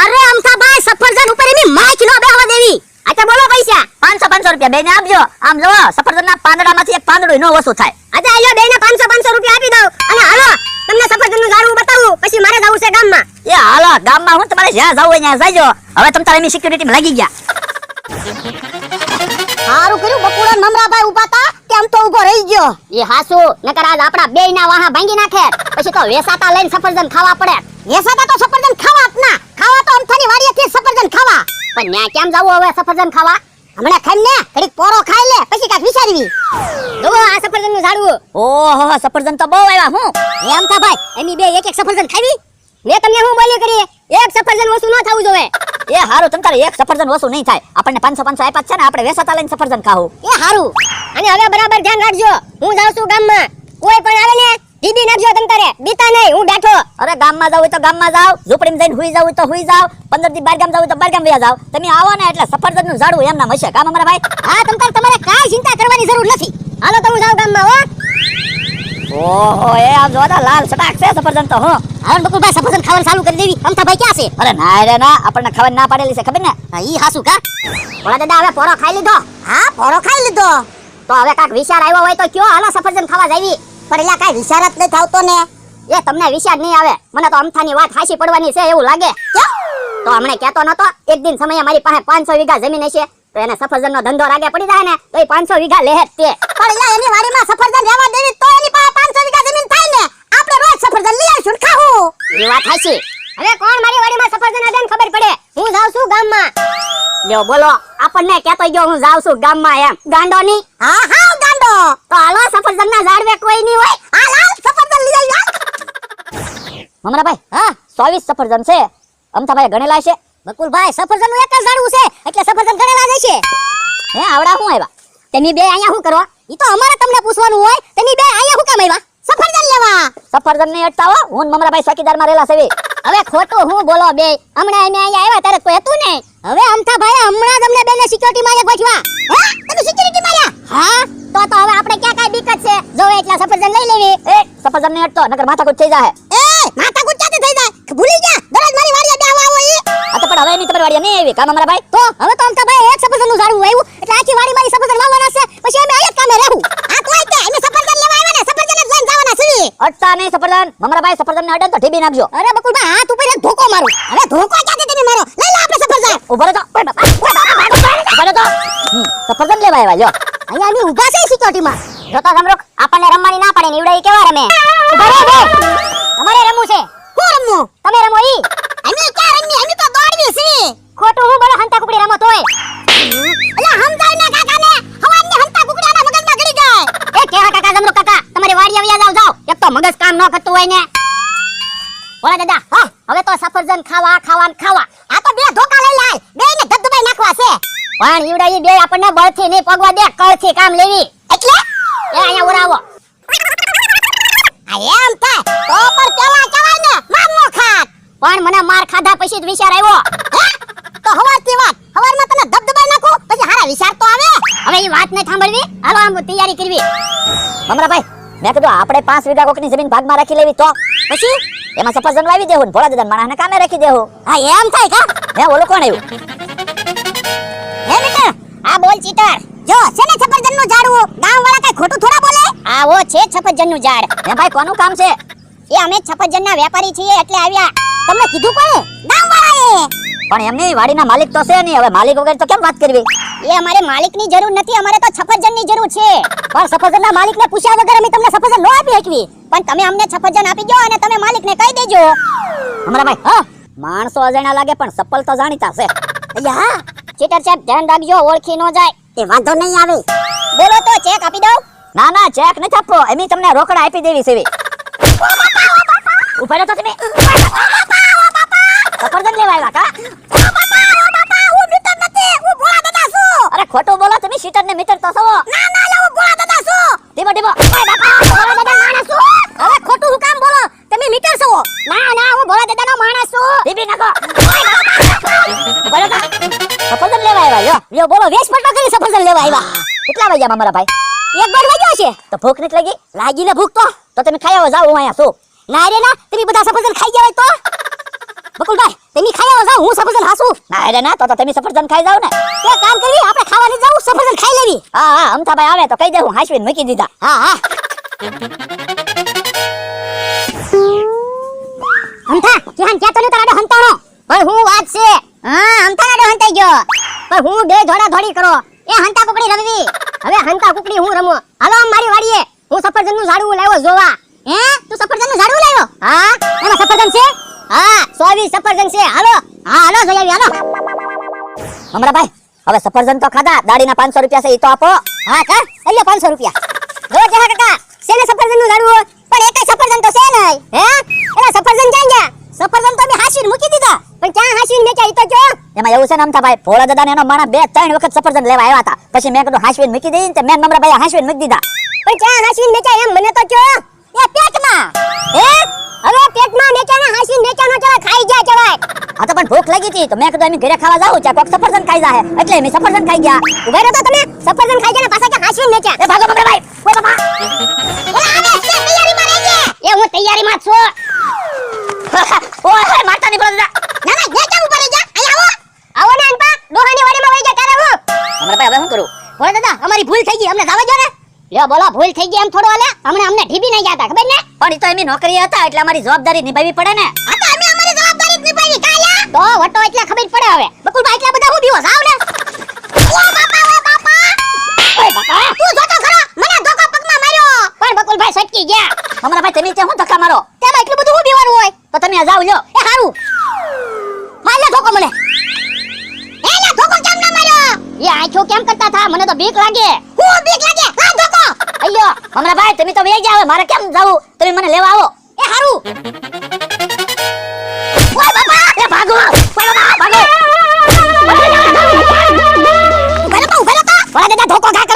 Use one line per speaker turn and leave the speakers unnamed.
અરે અમથા ભાઈ સફરજન ઉપર એની માખ નો બેહવા દેવી. આચા બોલો પૈસા
500 રૂપિયા બેને આપજો. આમ જો સફરજનના પાંદડામાંથી એક પાંદડું નો ઓછું થાય.
આજે આયો બેને 500 રૂપિયા આપી દઉં અને હાલો તમને સફરજનનું ઝાડવું બતાવું પછી મારે જવું છે ગામમાં.
એ હાલો ગામમાં હું તમારે જ્યાં જાવ ત્યાં જાજો. હવે તમ તારે એની સિક્યુરિટીમાં લાગી ગયા.
હારું કર્યું બકુડા મમરાભાઈ ઉભાતા કેમ તો ઉભો રહી ગયો. એ હાસુ નકર આજ આપડા બેયના વાહા ભાંગી નાખે પછી તો વેસાતા લઈને સફરજન ખાવા પડે. વેસાતા તો સફરજન ખાવા જ ના ખાવા તો અમથાની વાડીએથી સફરજન ખાવા. પણ ન્યા કેમ જાવું હવે સફરજન ખાવા? હમણાં ખાઈને ઘડીક પોરો ખાઈ લે પછી કાક વિચારવી. જો આ સફરજનનું ઝાડવું.
ઓહો સફરજન તો બહુ આવ્યા હું.
એમ થા ભાઈ એની બે એક એક સફરજન ખાવી. મેં તમને હું બોલ્યો કરી એક સફરજન ઓછું ન થવું જોઈએ.
એ હારું તમ તારે એક સફરજન ઓછું નહીં થાય. આપણને 500 આપ્યા છે ને આપણે વેસાતા લઈને સફરજન ખાવું.
એ હારું. અને હવે બરાબર ધ્યાન રાખજો. હું જાઉં છું ગામમાં. કોઈ પણ આવે ને દીદી નાખજો તમ તારે બીતા નહીં હું બેઠો.
અરે ગામમાં જાવ તો ગામમાં જાવ, ઝૂંપડીમાં જઈને હુઈ જાવ તો હુઈ જાવ, 15 દી બહાર ગામ જાવ તો બહાર ગામ વયા જાવ. તમે આવો ને એટલે સફરજનનું ઝાડવું એમ નામ હશે. કામ અમારા ભાઈ.
હા તમ તારે તમારે કાઈ ચિંતા કરવાની જરૂર નથી. હાલો તો હું જાઉં ગામમાં હો.
ઓહો એ આમ જોતા લાલ સટાક છે સફરજન તો હું.
હાલો બકુલભાઈ સફરજન ખાવાનું ચાલુ કરી દેવી. અમથા ભાઈ ક્યાં છે?
અરે ના રે ના આપણને ખાવાની ના પાડેલી છે ખબર ને.
હા ઈ હાસુ કા. ઓલા દાદા હવે પોરો ખાઈ લીધો. હા પોરો ખાઈ લીધો. તો હવે કાક વિચાર આવ્યો હોય તો કયો હાલો સફરજન ખાવા જાવી. પણ એલા કાઈ વિચાર જ ન થાવતો ને. એ તમને વિચાર નહીં આવે. મને તો અમથાની વાત હાસી પડવાની છે એવું લાગે. તો હમણે કહેતો નતો એક દિન સમયે મારી પાસે 500 વીઘા જમીન હશે તો એને સફરજનનો ધંધો રાગે પડી જાય ને તો એ 500 વીઘા લે જ તે. પણ એલા એની વાડીમાં સફરજન રહેવા દેવી તો એની પાસે 500 વીઘા જમીન થાય ને. આપણે રોજ સફરજન લઈ આવીશું ખાવું. એ વાત હાસી. હવે કોણ મારી વાડીમાં સફરજન આદન ખબર પડે. હું જાઉં છું ગામમાં. લ્યો બોલો આપણને કહેતો ગયો હું જાઉં છું ગામમાં એમ. ગાંડો ની? હા હા ગાંડો. તો હાલો સફરજનના ઝાડવે કોઈ નહીં હોય. હાલ હાલ સફરજન લઈ આવી.
મમરાભાઈ હા 24 સફરજન છે. અમથાભાઈ ગણેલા છે.
બકુલભાઈ સફરજનનું એક જ ઝાડવું છે એટલે સફરજન ગણેલા જ છે.
હે આવડા હું આવ્યા?
તમે બે અહીંયા શું કરવા? ઈ તો અમારે તમને પૂછવાનું હોય. તમે બે અહીંયા શું કામ આવ્યા? સફરજન લેવા.
સફરજન નહીં અટકાવો. હું ને મમરાભાઈ ચોકીદારમાં રહેલા છે.
હવે ખોટું હું બોલો બે. હમણાં અમે અહીંયા આવ્યા ત્યારે કોઈ હતું નહીં. હવે અમથા ભાઈ હમણાં જ અમને બેને સિક્યુરિટી માં ગોઠવા. હે તમે સિક્યુરિટી માર્યા? હા તો હવે આપણે ક્યાં કાઈ દિક્કત છે? જો એટલા સફરજન લઈ લેવી.
એ સફરજન નહીં અટતો નકર માથાકૂટ થઈ જાહે.
એ માથાકૂટ ક્યાંથી થઈ જાય? ભૂલી ગયા દરરોજ મારી વાડીએ બેહવા આવો ઈ.
આ તો પણ હવે એની તમારી વાડીએ નહીં આવી. કામ અમારા ભાઈ.
તો હવે તો અમથા ભાઈ એક સફરજનનું ઝાડવું આવ્યું એટલે આખી વાડી મારી સફરજન વાવવાના છે. પછી અમે અહીંયા જ કામે રહેવું. આ કોઈ કે અમે સફરજન લેવા આવ્યા ને સફરજન જ લઈને જવાના છીએ.
અટતા નહીં સફરજન. મમરાભાઈ સફરજન ને અડે તો ઢીબી નાખજો.
અરે બકુલભાઈ હાથ ઉપર એક ધોકો મારું. હવે ધોકો ક્યાંથી તમે મારો? લઈ લો આપણે સફરજન.
ઉભા રહો તો. ઉભા રહો તો. સફરજન લેવા આવ્યા જો.
અહીંયા અમે ઊભા છે સિક્યુરિટીમાં.
જોતો સમરોક આપણને રમવાની ના પાડે ને ઈવડે કેવા રમે.
ઉભા રહો બે. તમારે રમવું છે. હું રમવું? તમે રમો ઈ. અમે ક્યાં રમી? અમે તો દોડવી છે. ખોટું હું બોલો હંતા કુકડી રમો તોય. અલા સમજાય ના કાકાને. હવાની હંતા કુકડી આના મગજમાં ગળી ગઈ. એ કેવા કાકા જમરો કાકા તમારી વાડી આવ્યા જાવ જાવ. એક તો મગજ કામ ન કરતું હોય ને. ઓલા દાદા હા હવે તો સફરજન ખાવા ખાવા ને ખાવા. આ તો બે ધોકા લઈ લાય. બેને ધબધબાઈ નાખવા છે. પણ ઈવડા ઈ બે આપણને બળથી નહીં પગવા દે કળથી કામ લેવી. એટલે એ અહીંયા ઉરાવો. આ એમ થાય તો પર પેલા કહેવાય ને માર નો ખાત. પણ મને માર ખાધા પછી જ વિચાર આવ્યો. તો હવારથી વાત હવારમાં તને ધબધબાઈ નાખો પછી હારા વિચાર તો આવે. હવે ઈ વાત નહીં સાંભળવી. હાલો આમ તૈયારી કરવી.
મમરાભાઈ મેં કીધું આપણે 5 વીઘા કોકની જમીન ભાગમાં રાખી લેવી તો
પછી
એમાં સફરજન વાવી દેવું ને ભોળા દાદા માણસને કામે રાખી દેવું.
હા એમ થાય કા?
હે ઓલો કોણ આવ્યું?
હે બેટા આ બોલ ચીટર. જો છે ને સફરજનનું ઝાડવું ગામવાળા કઈ ખોટું થોડા બોલે. આવો છે સફરજનનું ઝાડ.
હે ભાઈ કોનું કામ છે?
એ અમે સફરજનના વેપારી છીએ એટલે આવ્યા. તમને કીધું કોણે? ગામવાળાએ.
પણ એમની વાડીના માલિક તો છે નહીં. હવે માલિક વગર તો કેમ વાત કરવી?
એ અમારે માલિકની જરૂર નથી. અમારે તો સફરજનની જરૂર છે. પણ સફરજનના માલિકને પૂછ્યા વગર અમે તમને સફરજન ન આપી શકવી. પણ તમે અમને સફરજન આપી દો અને તમે માલિકને કહી દેજો.
મમરાભાઈ હા માણસો અજાણ્યા લાગે પણ સફલ તો જાણીતા છે.
યા ચીટર સાહેબ ધ્યાન રાખજો ઓળખી ન જાય. એ વાંધો નહીં આવે. બોલો તો ચેક આપી દઉં.
ના ના ચેક નથી આપવો. એમી તમને રોકડા આપી દેવી છે. ઉભા રહો તો તમે. સફરજન લેવા આવ્યા કા? અરે ખોટું બોલો તમે. સીટર ને મીટર તો છો.
ના ના લો ગોળા દાદા છું.
ડીબો ડીબો.
ઓય બાપા ગોળા દાદા માણસ છું. હવે ખોટું હું કામ બોલો? તમે મીટર છો. ના ના હું ગોળા દાદાનો માણસ છું.
ડીબી નાખો. ઉભા રહો તો. સફરજન લેવા આવ્યા યો.
લ્યો બોલો વેશ પટવા કરી સફરજન લેવા આવ્યા.
કેટલા વાગ્યા મમરાભાઈ?
1 વાગ્યો છે.
તો ભૂખ નથી લાગી?
લાગી ને ભૂખ તો
તમે ખાઈ આવો. જાવ હું અહીંયા છું.
ના રે ના તમે બધા સફરજન ખાઈ ગયા હોય તો. બકુલભાઈ તમે ખાઈ આવો જાવ હું સફરજન હાસું
ના રે ના તો તમે સફરજન ખાઈ જાવ ને
એક કામ કરવી આપણે ખાવા લઈ જાવ સફરજન ખાઈ લેવી
હા હા અમથાભાઈ આવે તો કહી દે હું હાંસવીને મૂકી દીધા
હા હા હંતા ક્યાં ક્યાં તો તારાડો હંતાણો પણ હું વાત છે હા હંતાડો હંતાઈ ગયો પણ હું બે ધોડા ધોડી કરો એ હંતા કુકડી રમવી હવે હંતા કુકડી હું રમું હાલો આમ મારી વાડીએ હું સફરજન નું ઝાડવું લાવ્યો જોવા હે તું સફરજન નું ઝાડવું લાવ્યો હા એમાં સફરજન છે હા 120 સફરજન છે હાલો હા હાલો જોઈ આવી હાલો
અમરાભાઈ હવે સફરજન તો ખાધા દાડીના 500 રૂપિયા છે ઈ તો આપો
હા કર એટલે 500 રૂપિયા જો જહા કાકા સેને સફરજન નું ઝાડવું પણ એકય સફરજન તો છે નહીં હે એલા સફરજન ક્યાં ગયા સફરજન તો મે હાસીને મૂકી દીધા પણ ક્યાં હાસીને મેચ્યા ઈ તો જો
એમાં એવું છે ને અમથાભાઈ ભોળા દાદાને એનો માણા 2-3 વખત સફરજન લેવા આવ્યા હતા પછી મેં કીધું હાંસવીને મૂકી દઈ ને તે મેં અમરાભાઈ હાંસવીને મૂકી દીધા
પણ ક્યાં હાસીને મેચ્યા એમ મને તો જો એ પેટમાં હે હવે પેટમાં મેચ્યાને હાસીને મેચ્યાનો જવા ખાઈ ગયા જવાય
આ તો પણ ભૂખ લાગી હતી તો મેં કીધું એમ ઘરે ખાવા જાઉં ત્યાં કોક સફરજન ખાઈ જાહે એટલે મેં સફરજન ખાઈ ગયા
ઉભા રહો તો તમે સફરજન ખાઈ ગયા ને પાછા કે હાસીને મેચ્યા
એ ભાગો અમરાભાઈ ઓય બાપા
ઓલા આવે છે તૈયારીમાં રહેજે એ હું તૈયારીમાં છું
ઓય મારતા ની બોલ
ના ના યા કેમ ઉપર જા અહીંયા આવો આવો ને અનપા ડોહાની વાડીમાં વઈ જા તારે હું
અમરાભાઈ હવે શું કરું
બોલો દાદા અમારી ભૂલ થઈ ગઈ અમને જાવા દો ને લ્યો બોલો ભૂલ થઈ ગઈ એમ થોડો હાલે અમને ઢીબી નહીં જાતા ખબર ને
પણ ઈ તો એમની નોકરી હતા એટલે અમારી જવાબદારી નિભાવવી પડે ને
આ તો અમે અમારી જવાબદારી જ નિભાવી કાયા તો વટો એટલે ખબર પડે હવે બકુલભાઈ એટલા બધા હું બીવો જાવ ને ઓ બાપા ઓય બાપા તું જોતો ખરો મને ધોકો પગમાં માર્યો પણ બકુલભાઈ સટકી ગયા
અમરાભાઈ તમે ત્યાં શું ધક્કા મારો
તેમાં એટલું બધું હું બીવાનું હોય
તો તમે આ જાવ લ્યો
એ હારું મારલે ધોકો મને એલા ધોકો કેમ ના માર્યો એ આંખો કેમ કરતા થા મને તો બીક લાગે હું બીક લાગે હા ધોકો
અલ્યો અમરાભાઈ તમે તો વહી ગયા હવે મારે કેમ જાવું તમે મને લેવા આવો
એ હારું ઓય બાપા
એ ભાગો ઓય બાપા ભાગો
ઉભા રહો તો
ભોળા દાદા ધોકો ખા